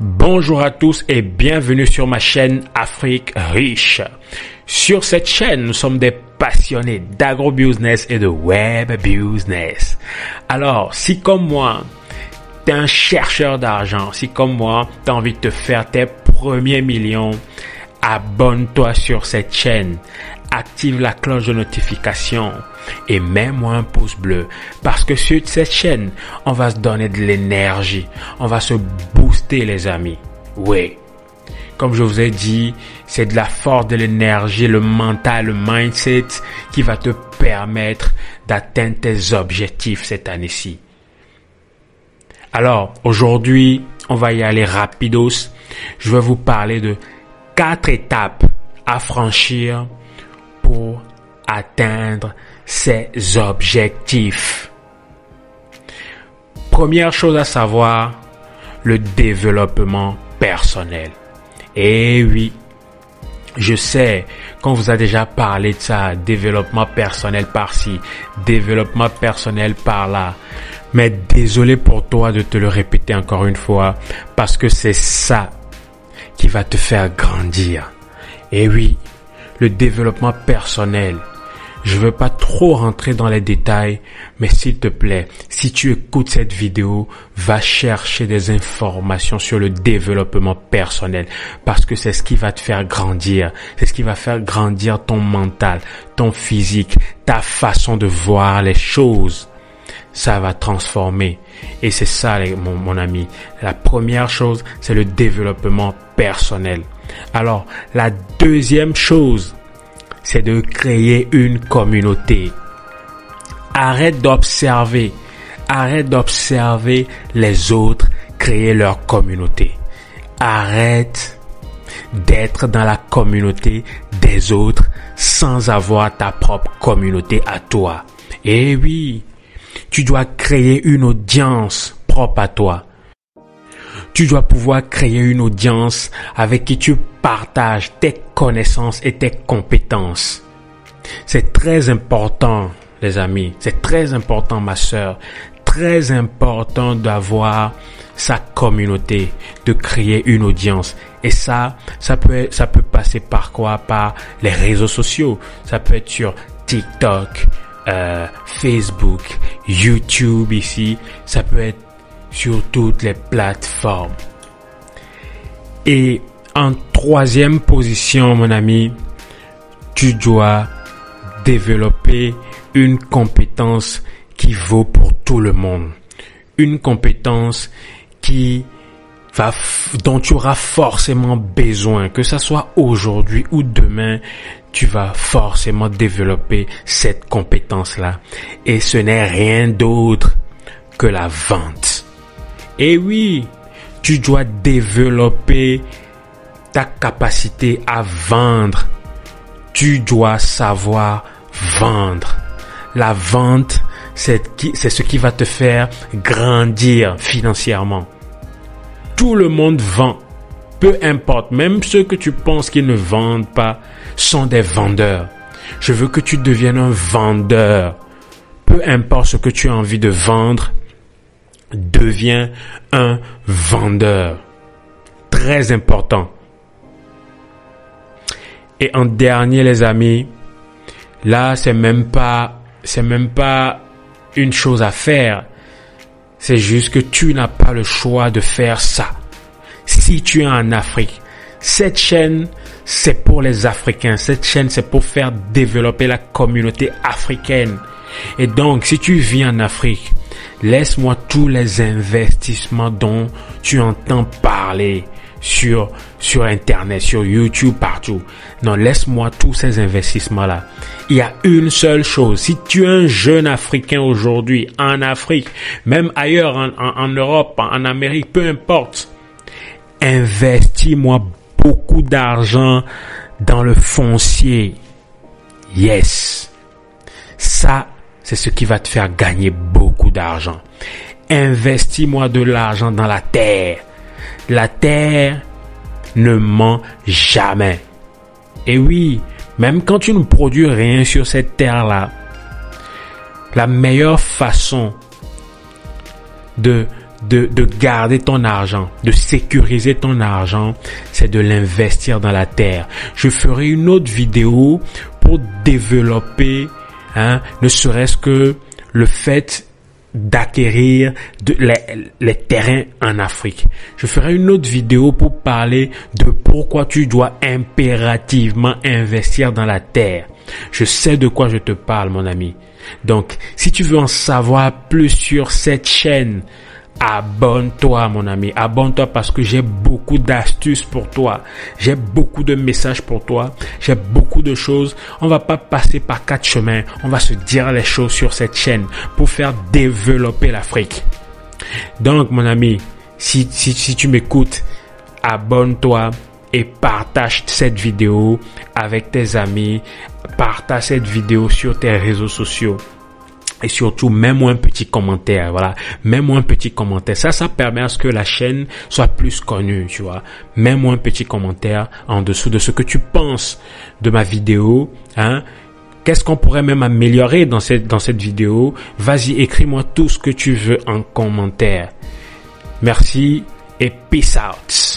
Bonjour à tous et bienvenue sur ma chaîne Afrique Riche. Sur cette chaîne, nous sommes des passionnés d'agro-business et de web business. Alors, si comme moi, t'es un chercheur d'argent, si comme moi, t'as envie de te faire tes premiers millions, abonne-toi sur cette chaîne. Active la cloche de notification et mets-moi un pouce bleu parce que sur cette chaîne, on va se donner de l'énergie. On va se booster les amis. Oui, comme je vous ai dit, c'est de la force, de l'énergie, le mental, le mindset qui va te permettre d'atteindre tes objectifs cette année-ci. Alors, aujourd'hui, on va y aller rapidos. Je vais vous parler de 4 étapes à franchir pour atteindre ses objectifs. Première chose à savoir, le développement personnel. Et oui, je sais qu'on vous a déjà parlé de ça, développement personnel par-ci, développement personnel par-là. Mais désolé pour toi de te le répéter encore une fois, parce que c'est ça qui va te faire grandir. Et oui, le développement personnel. Je veux pas trop rentrer dans les détails, mais s'il te plaît, si tu écoutes cette vidéo, va chercher des informations sur le développement personnel parce que c'est ce qui va te faire grandir. C'est ce qui va faire grandir ton mental, ton physique, ta façon de voir les choses. Ça va transformer. Et c'est ça, mon ami. La première chose, c'est le développement personnel. Alors, la deuxième chose, c'est de créer une communauté. Arrête d'observer les autres créer leur communauté. Arrête d'être dans la communauté des autres sans avoir ta propre communauté à toi. Et oui, tu dois créer une audience propre à toi. Tu dois pouvoir créer une audience avec qui tu partages tes connaissances et tes compétences. C'est très important, les amis. C'est très important, ma sœur. Très important d'avoir sa communauté, de créer une audience. Et ça peut passer par quoi? Par les réseaux sociaux. Ça peut être sur TikTok, Facebook, YouTube ici. Ça peut être sur toutes les plateformes. Et en troisième position, mon ami, tu dois développer une compétence qui vaut pour tout le monde. Une compétence dont tu auras forcément besoin, que ça soit aujourd'hui ou demain, tu vas forcément développer cette compétence-là. Et ce n'est rien d'autre que la vente. Et oui, tu dois développer ta capacité à vendre. Tu dois savoir vendre. La vente, c'est ce qui va te faire grandir financièrement. Tout le monde vend. Peu importe, même ceux que tu penses qu'ils ne vendent pas sont des vendeurs. Je veux que tu deviennes un vendeur. Peu importe ce que tu as envie de vendre, deviens un vendeur. Très important. Et en dernier, les amis, là, c'est même pas une chose à faire. C'est juste que tu n'as pas le choix de faire ça. Si tu es en Afrique, cette chaîne, c'est pour les Africains. Cette chaîne, c'est pour faire développer la communauté africaine. Et donc, si tu vis en Afrique, laisse-moi tous les investissements dont tu entends parler sur Internet, sur YouTube, partout. Non, laisse-moi tous ces investissements-là. Il y a une seule chose. Si tu es un jeune Africain aujourd'hui, en Afrique, même ailleurs, en Europe, en Amérique, peu importe, investis-moi beaucoup d'argent dans le foncier. Yes. Ça, c'est ce qui va te faire gagner beaucoup d'argent. Investis-moi de l'argent dans la terre. La terre ne ment jamais. Et oui, même quand tu ne produis rien sur cette terre-là, la meilleure façon de de garder ton argent, de sécuriser ton argent, c'est de l'investir dans la terre. Je ferai une autre vidéo pour développer, ne serait-ce que le fait d'acquérir les terrains en Afrique. Je ferai une autre vidéo pour parler de pourquoi tu dois impérativement investir dans la terre. Je sais de quoi je te parle, mon ami. Donc, si tu veux en savoir plus sur cette chaîne, abonne-toi, mon ami. Abonne-toi parce que j'ai beaucoup d'astuces pour toi. J'ai beaucoup de messages pour toi. J'ai beaucoup de choses. On va pas passer par 4 chemins. On va se dire les choses sur cette chaîne pour faire développer l'Afrique. Donc, mon ami, si tu m'écoutes, abonne-toi et partage cette vidéo avec tes amis. Partage cette vidéo sur tes réseaux sociaux. Et surtout, mets-moi un petit commentaire, voilà. Mets-moi un petit commentaire. Ça permet à ce que la chaîne soit plus connue, tu vois. Mets-moi un petit commentaire en dessous de ce que tu penses de ma vidéo, Qu'est-ce qu'on pourrait même améliorer dans cette vidéo? Vas-y, écris-moi tout ce que tu veux en commentaire. Merci et peace out.